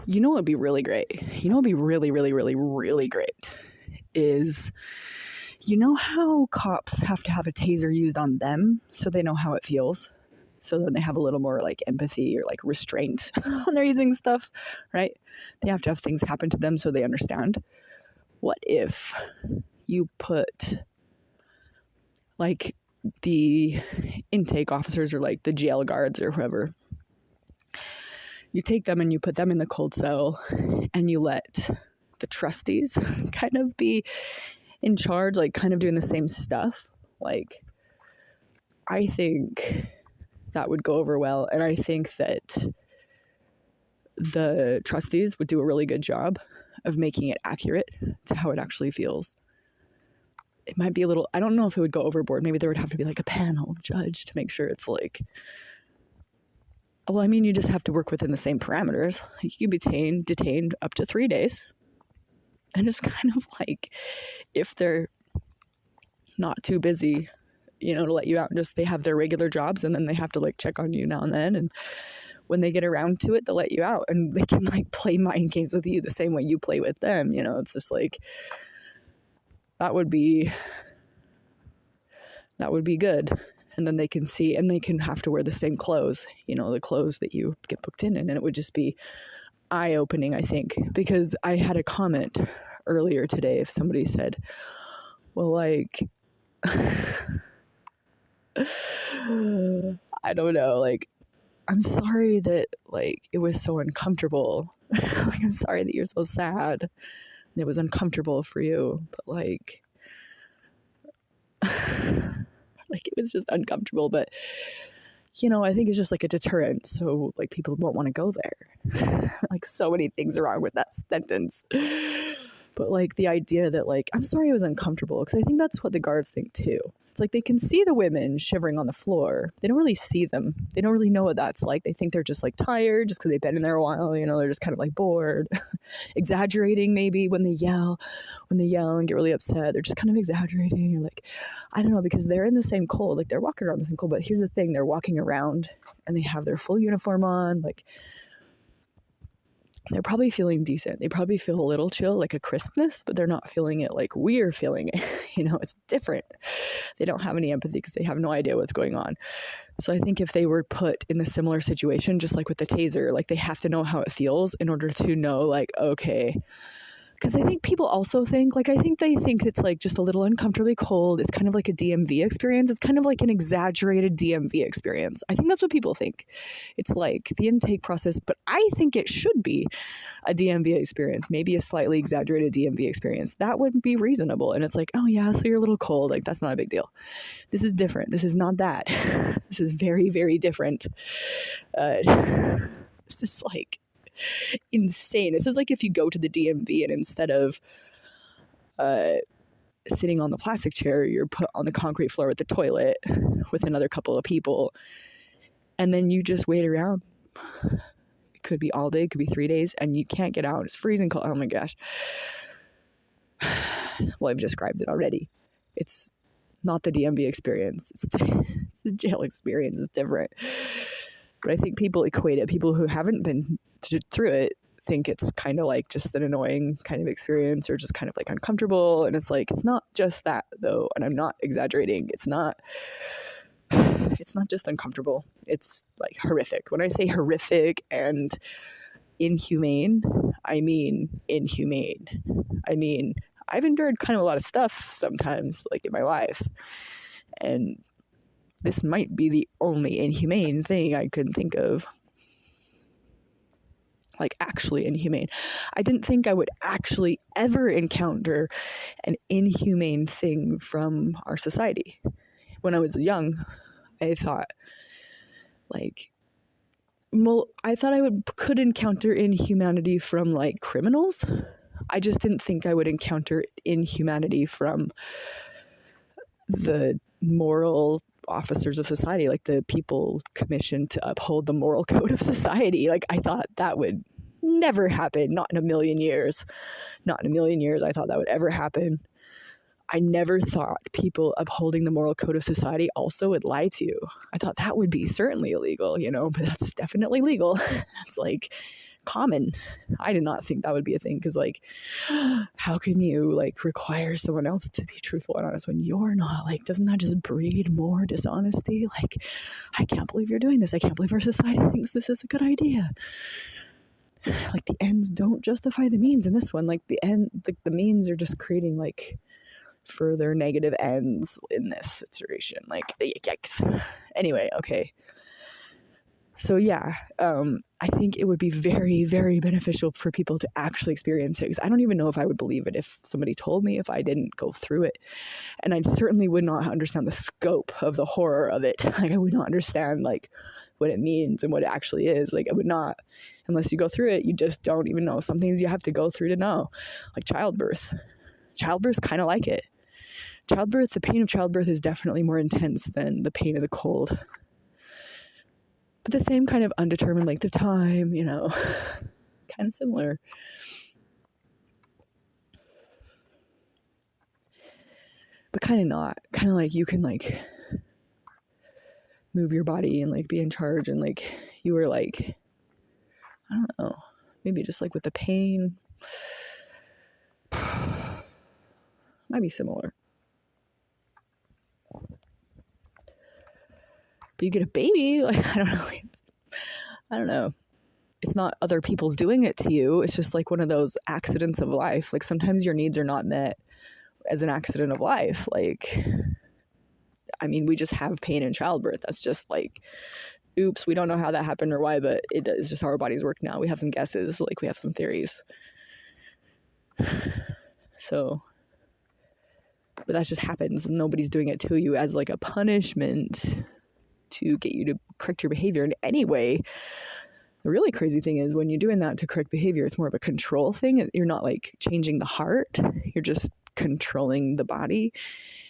You know what would be really great? You know what would be really, really, really, really great is, you know how cops have to have a taser used on them so they know how it feels? So then they have a little more like empathy or like restraint when they're using stuff, right? They have to have things happen to them so they understand. What if you put like the intake officers or like the jail guards or whoever, you take them and you put them in the cold cell and you let the trustees kind of be in charge, like kind of doing the same stuff. Like, I think that would go over well. And I think that the trustees would do a really good job of making it accurate to how it actually feels. It might be a little, I don't know if it would go overboard. Maybe there would have to be like a panel judge to make sure it's like, well, I mean, you just have to work within the same parameters. Like, you can be detained up to 3 days. And it's kind of like, if they're not too busy, you know, to let you out, just they have their regular jobs and then they have to like check on you now and then. And when they get around to it, they'll let you out and they can like play mind games with you the same way you play with them. You know, it's just like, that would be good. And then they can see, and they can have to wear the same clothes, you know, the clothes that you get booked in. And it would just be eye-opening, I think, because I had a comment earlier today. If somebody said, well, like, I don't know, like, I'm sorry that, like, it was so uncomfortable. Like, I'm sorry that you're so sad and it was uncomfortable for you, but like, like, it was just uncomfortable. But, you know, I think it's just like a deterrent, so like people won't want to go there. Like, so many things are wrong with that sentence. But like the idea that like, I'm sorry it was uncomfortable, because I think that's what the guards think too. It's like they can see the women shivering on the floor. They don't really see them. They don't really know what that's like. They think they're just like tired just because they've been in there a while. You know, they're just kind of like bored, exaggerating maybe when they yell and get really upset. They're just kind of exaggerating. You're like, I don't know, because they're in the same cold. Like, they're walking around the same cold. But here's the thing: they're walking around and they have their full uniform on. Like, they're probably feeling decent. They probably feel a little chill, like a crispness, but they're not feeling it like we're feeling it. You know, it's different. They don't have any empathy because they have no idea what's going on. So I think if they were put in a similar situation, just like with the taser, like, they have to know how it feels in order to know, like, okay. Because I think people also think, like, I think they think it's like just a little uncomfortably cold. It's kind of like a DMV experience. It's kind of like an exaggerated DMV experience. I think that's what people think. It's like the intake process, but I think it should be a DMV experience, maybe a slightly exaggerated DMV experience. That would be reasonable. And it's like, oh yeah, so you're a little cold. Like, that's not a big deal. This is different. This is not that. This is very, very different. This is like insane. This is like if you go to the DMV and instead of sitting on the plastic chair, you're put on the concrete floor with the toilet with another couple of people, and then you just wait around. It could be all day, it could be 3 days, and you can't get out. It's freezing cold. Oh my gosh. Well, I've described it already. It's not the DMV experience. It's the jail experience. It's different. But I think people equate it. People who haven't been through it think it's kind of like just an annoying kind of experience, or just kind of like uncomfortable. And it's like, it's not just that though. And I'm not exaggerating. It's not just uncomfortable. It's like horrific. When I say horrific and inhumane, I mean inhumane. I mean, I've endured kind of a lot of stuff sometimes, like in my life. And this might be the only inhumane thing I could think of. Like, actually inhumane. I didn't think I would actually ever encounter an inhumane thing from our society. When I was young, I thought, like, well, I thought I could encounter inhumanity from, like, criminals. I just didn't think I would encounter inhumanity from the moral officers of society, like the people commissioned to uphold the moral code of society. Like, I thought that would never happen. Not in a million years. Not in a million years I thought that would ever happen. I never thought people upholding the moral code of society also would lie to you. I thought that would be certainly illegal, you know, but that's definitely legal. It's like common. I did not think that would be a thing, because like, how can you like require someone else to be truthful and honest when you're not? Like, doesn't that just breed more dishonesty? Like, I can't believe you're doing this. I can't believe our society thinks this is a good idea. Like, the ends don't justify the means in this one. Like, the means are just creating like further negative ends in this situation. Like, yikes. Anyway, okay. So yeah, I think it would be very, very beneficial for people to actually experience it, because I don't even know if I would believe it if somebody told me, if I didn't go through it. And I certainly would not understand the scope of the horror of it. Like, I would not understand like what it means and what it actually is. Like, I would not, unless you go through it. You just don't even know. Some things you have to go through to know, like childbirth. Childbirth's kind of like it. Childbirth, the pain of childbirth is definitely more intense than the pain of the cold. But the same kind of undetermined length of time, you know, kind of similar. But kind of not. Kind of like you can like move your body and like be in charge, and like you were like, I don't know, maybe just like with the pain. Might be similar. But you get a baby, like, I don't know. It's not other people doing it to you. It's just like one of those accidents of life. Like, sometimes your needs are not met as an accident of life. Like, I mean, we just have pain in childbirth. That's just like, oops, we don't know how that happened or why, but it is just how our bodies work now. We have some guesses, like we have some theories. So, but that just happens. Nobody's doing it to you as like a punishment to get you to correct your behavior in any way. The really crazy thing is when you're doing that to correct behavior, it's more of a control thing. You're not like changing the heart. You're just controlling the body.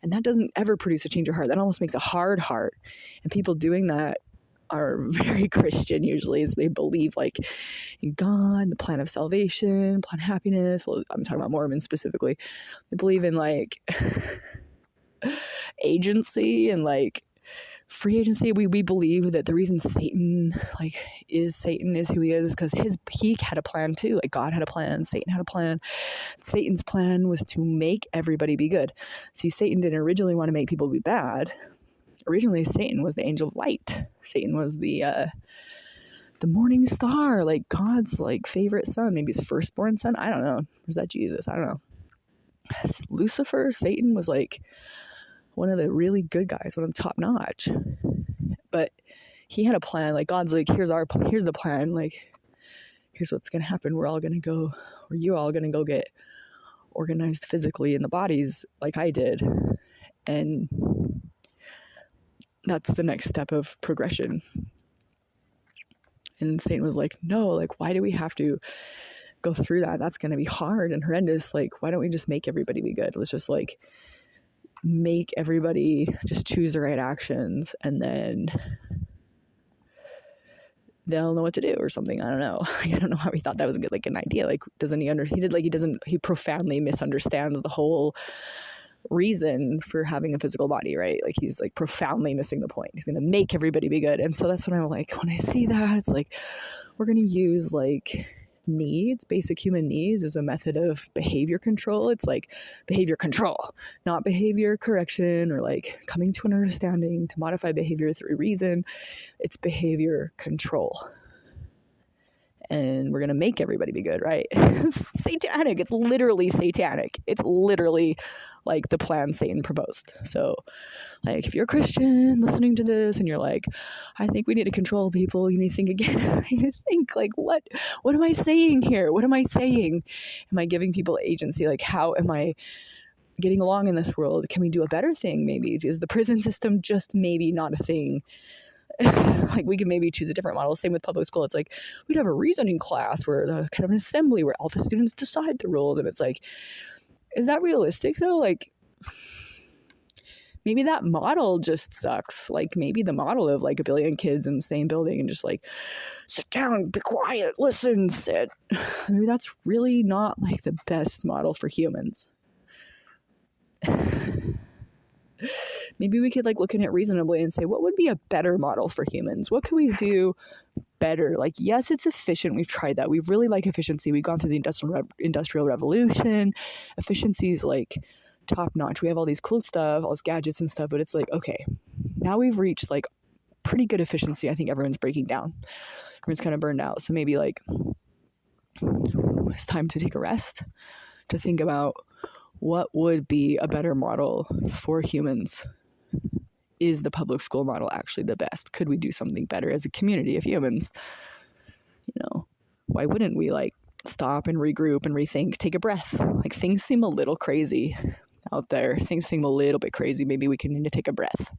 And that doesn't ever produce a change of heart. That almost makes a hard heart. And people doing that are very Christian usually, as they believe like in God, the plan of salvation, plan of happiness. Well, I'm talking about Mormons specifically. They believe in like agency and like free agency. We believe that the reason Satan is who he is because he had a plan too. Like, God had a plan, Satan had a plan. Satan's plan was to make everybody be good. See, Satan didn't originally want to make people be bad. Originally, Satan was the angel of light. Satan was the morning star, like God's like favorite son, maybe his firstborn son. I don't know. Was that Jesus? I don't know. Lucifer, Satan was like one of the really good guys, one of the top notch. But he had a plan. Like, God's like, here's the plan. Like, here's what's gonna happen. You're all gonna go get organized physically in the bodies like I did. And that's the next step of progression. And Satan was like, no, like, why do we have to go through that? That's going to be hard and horrendous. Like, why don't we just make everybody be good? Let's just like make everybody just choose the right actions, and then they'll know what to do or something. I don't know. I don't know how he thought that was good, like an idea. Like, he profoundly misunderstands the whole reason for having a physical body, right? Like, he's like profoundly missing the point. He's going to make everybody be good. And so that's what I'm like, when I see that, it's like, we're going to use like basic human needs as a method of behavior control. It's like behavior control, not behavior correction or like coming to an understanding to modify behavior through reason. It's behavior control. And we're going to make everybody be good, right? It's satanic. It's literally satanic. It's literally like the plan Satan proposed. So like, if you're a Christian listening to this and you're like, I think we need to control people, you need to think again. You need to think like, what am I saying here? What am I saying? Am I giving people agency? Like, how am I getting along in this world? Can we do a better thing? Maybe is the prison system just maybe not a thing? Like, we can maybe choose a different model. Same with public school. It's like, we'd have a reasoning class where the kind of an assembly where all the students decide the rules. And it's like, is that realistic though? Like, maybe that model just sucks. Like, maybe the model of like a billion kids in the same building and just like, sit down, be quiet, listen, sit. Maybe that's really not like the best model for humans. Maybe we could like look at it reasonably and say, what would be a better model for humans? What can we do better. Like, yes, it's efficient. We've tried that. We really like efficiency. We've gone through the industrial revolution. Efficiency is like top notch. We have all these cool stuff, all these gadgets and stuff, but it's like, okay, now we've reached like pretty good efficiency. I think everyone's breaking down. Everyone's kind of burned out. So maybe like it's time to take a rest, to think about what would be a better model for humans. Is the public school model actually the best? Could we do something better as a community of humans? Why wouldn't we like stop and regroup and rethink, take a breath? Like, things seem a little crazy out there. Things seem a little bit crazy. Maybe we can need to take a breath.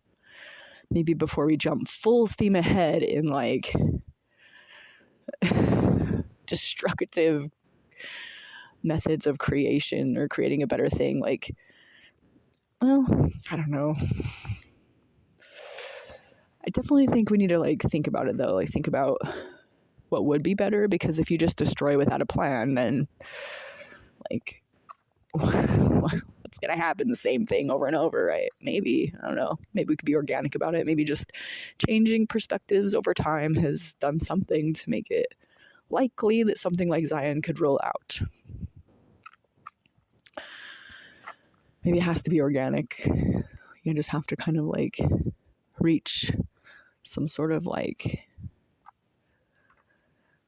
Maybe before we jump full steam ahead in like destructive methods of creation or creating a better thing. Like, well, I don't know. I definitely think we need to like think about it though. Like, think about what would be better, because if you just destroy without a plan, then like what's gonna happen? The same thing over and over, right? Maybe, I don't know, maybe we could be organic about it. Maybe just changing perspectives over time has done something to make it likely that something like Zion could roll out. Maybe it has to be organic. You just have to kind of like reach some sort of like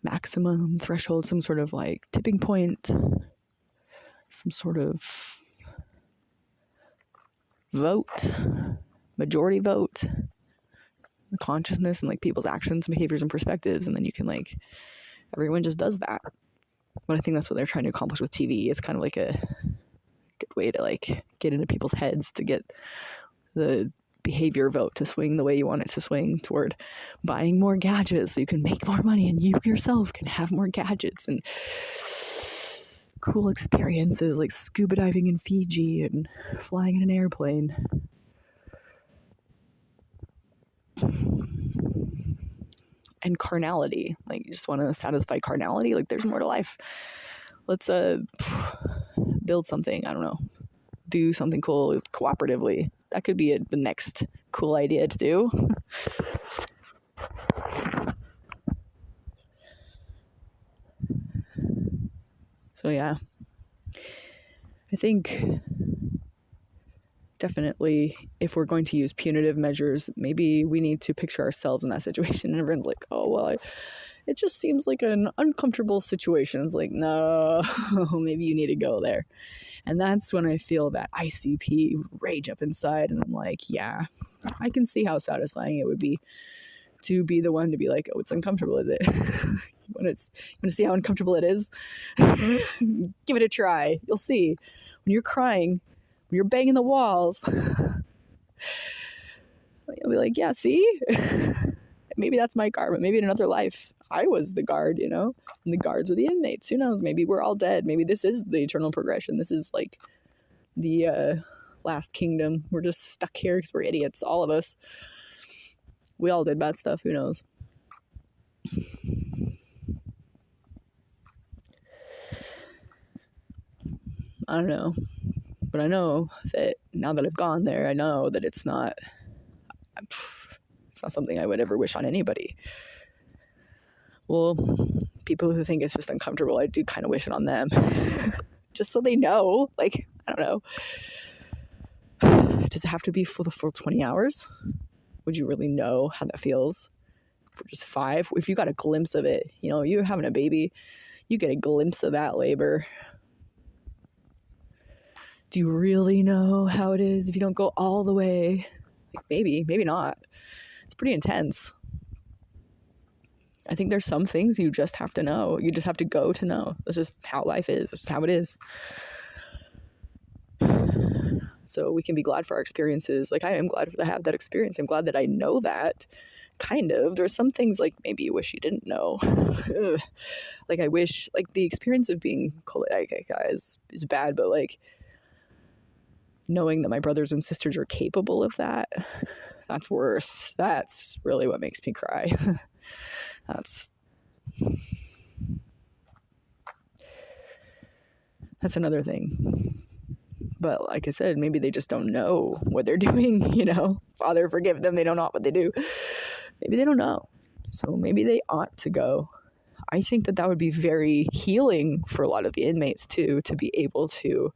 maximum threshold, some sort of like tipping point, some sort of vote, majority vote, consciousness and like people's actions, behaviors, and perspectives, and then you can like, everyone just does that. But I think that's what they're trying to accomplish with TV. It's kind of like a good way to like get into people's heads, to get the behavior vote to swing the way you want it to swing toward buying more gadgets so you can make more money and you yourself can have more gadgets and cool experiences like scuba diving in Fiji and flying in an airplane. And carnality, like, you just want to satisfy carnality. Like, there's more to life. Let's build something. I don't know, do something cool cooperatively. That could be the next cool idea to do. So yeah, I think definitely if we're going to use punitive measures, maybe we need to picture ourselves in that situation. And everyone's like, oh, well, it just seems like an uncomfortable situation. It's like, no, maybe you need to go there. And that's when I feel that ICP rage up inside. And I'm like, yeah, I can see how satisfying it would be to be the one to be like, oh, it's uncomfortable, is it? You want to see how uncomfortable it is? Give it a try. You'll see. When you're crying, when you're banging the walls, you'll be like, yeah, see? Maybe that's my karma. Maybe in another life, I was the guard, and the guards were the inmates. Who knows? Maybe we're all dead. Maybe this is the eternal progression. This is like the last kingdom. We're just stuck here because we're idiots, all of us. We all did bad stuff. Who knows? I don't know. But I know that now that I've gone there, I know that it's not something I would ever wish on anybody. Well, people who think it's just uncomfortable, I do kind of wish it on them. Just so they know. Like, I don't know. Does it have to be for the full 20 hours? Would you really know how that feels for just 5? If you got a glimpse of it, you're having a baby, you get a glimpse of that labor. Do you really know how it is if you don't go all the way? Like, maybe not. It's pretty intense. I think there's some things you just have to know. You just have to go to know. That's just how life is. That's just how it is. So we can be glad for our experiences. Like, I am glad to have that experience. I'm glad that I know that, kind of. There's some things, like, maybe you wish you didn't know. Like, I wish, like, the experience of being choleric is bad, but, like, knowing that my brothers and sisters are capable of that, that's worse. That's really what makes me cry. That's another thing. But like I said, maybe they just don't know what they're doing, Father, forgive them. They don't know what they do. Maybe they don't know. So maybe they ought to go. I think that would be very healing for a lot of the inmates too, to be able to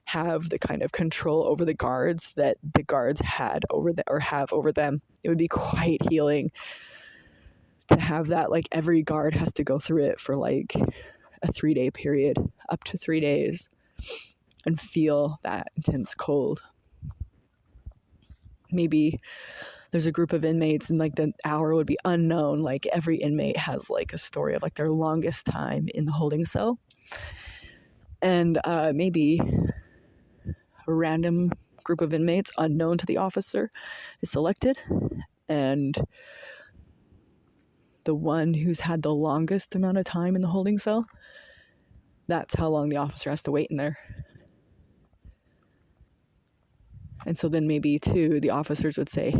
have the kind of control over the guards that the guards had over or have over them. It would be quite healing to have that. Like every guard has to go through it for like a 3-day period, up to 3 days, and feel that intense cold. Maybe there's a group of inmates and like the hour would be unknown. Like every inmate has like a story of like their longest time in the holding cell. And maybe a random group of inmates unknown to the officer is selected, and the one who's had the longest amount of time in the holding cell, that's how long the officer has to wait in there. And so then maybe too, the officers would say,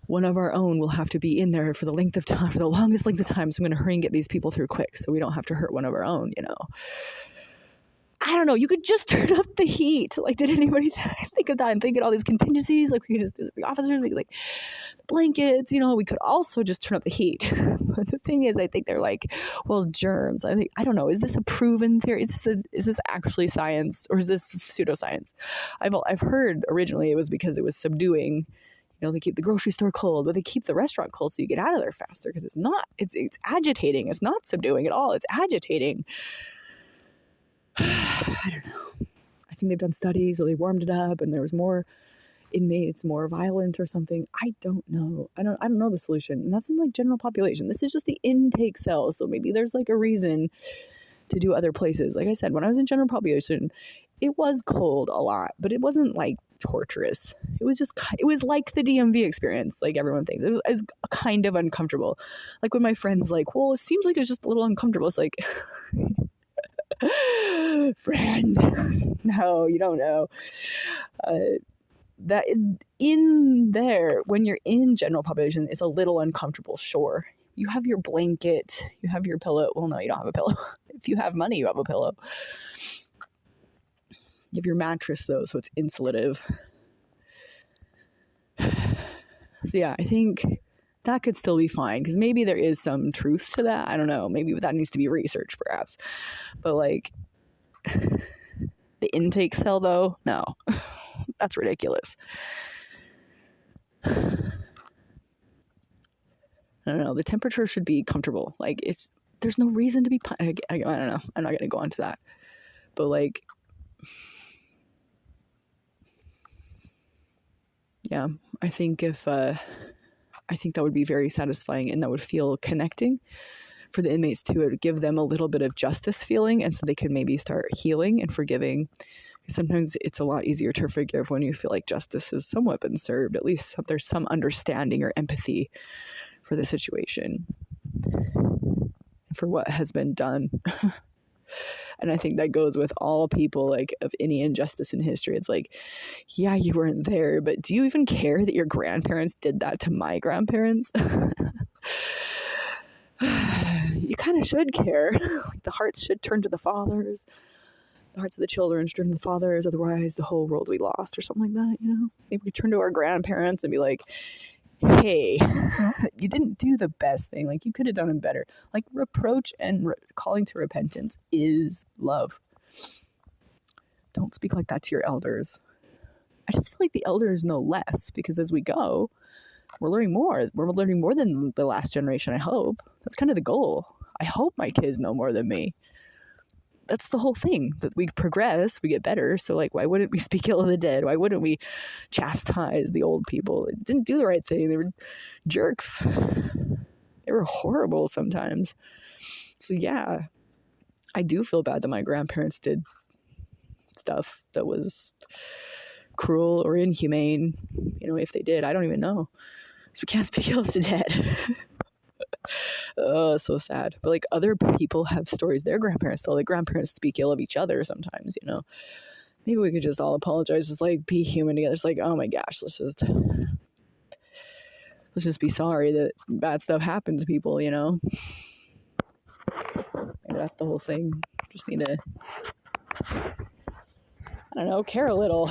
one of our own will have to be in there for the length of time, for the longest length of time. So I'm going to hurry and get these people through quick so we don't have to hurt one of our own, you know. I don't know. You could just turn up the heat. Like, did anybody think of that and think of all these contingencies? Like, we could just do the officers, we could like blankets, you know, we could also just turn up the heat. But the thing is, I think they're like, well, germs. I don't know. Is this a proven theory? Is this actually science, or is this pseudoscience? I've heard originally it was because it was subduing. You know, they keep the grocery store cold, but they keep the restaurant cold so you get out of there faster, because it's agitating. It's not subduing at all. It's agitating. I don't know. I think they've done studies, or they warmed it up and there was more inmates, more violent or something. I don't know. I don't know the solution. And that's in like general population. This is just the intake cells. So maybe there's like a reason to do other places. Like I said, when I was in general population, it was cold a lot, but it wasn't like torturous. It was like the DMV experience, like everyone thinks. It was kind of uncomfortable. Like when my friends like, well, it seems like it's just a little uncomfortable. It's like, friend, no, you don't know. That in there, when you're in general population, it's a little uncomfortable, sure. You have your blanket, you have your pillow. Well, no, you don't have a pillow. If you have money, you have a pillow. You have your mattress, though, so it's insulative. So yeah, I think that could still be fine, because maybe there is some truth to that. I don't know. Maybe that needs to be researched, perhaps. But like, the intake cell, though, no. That's ridiculous. I don't know. The temperature should be comfortable. Like, there's no reason to be, I don't know. I'm not going to go into that. But like, yeah, I think that would be very satisfying, and that would feel connecting for the inmates too. It would give them a little bit of justice feeling, and so they could maybe start healing and forgiving. Sometimes it's a lot easier to forgive when you feel like justice has somewhat been served. At least there's some understanding or empathy for the situation, for what has been done. And I think that goes with all people, like, of any injustice in history. It's like, yeah, you weren't there, but do you even care that your grandparents did that to my grandparents? You kind of should care. Like, the hearts should turn to the fathers. The hearts of the children should turn to the fathers. Otherwise, the whole world will be lost, or something like that, you know? Maybe we turn to our grandparents and be like, hey, you didn't do the best thing. Like, you could have done it better. Like, reproach and calling to repentance is love. Don't speak like that to your elders. I just feel like the elders know less, because as we go, we're learning more. We're learning more than the last generation, I hope. That's kind of the goal. I hope my kids know more than me. That's the whole thing, that we progress, we get better. So like, why wouldn't we speak ill of the dead? Why wouldn't we chastise the old people? They didn't do the right thing. They were jerks. They were horrible sometimes. So yeah, I do feel bad that my grandparents did stuff that was cruel or inhumane. You know, if they did, I don't even know. So we can't speak ill of the dead. Oh, so sad. But like, other people have stories their grandparents tell. Like, grandparents speak ill of each other sometimes, you know. Maybe we could just all apologize. It's like, be human together. It's like, oh my gosh, let's just be sorry that bad stuff happens to people, you know. Maybe that's the whole thing. Just need to, I don't know, care a little.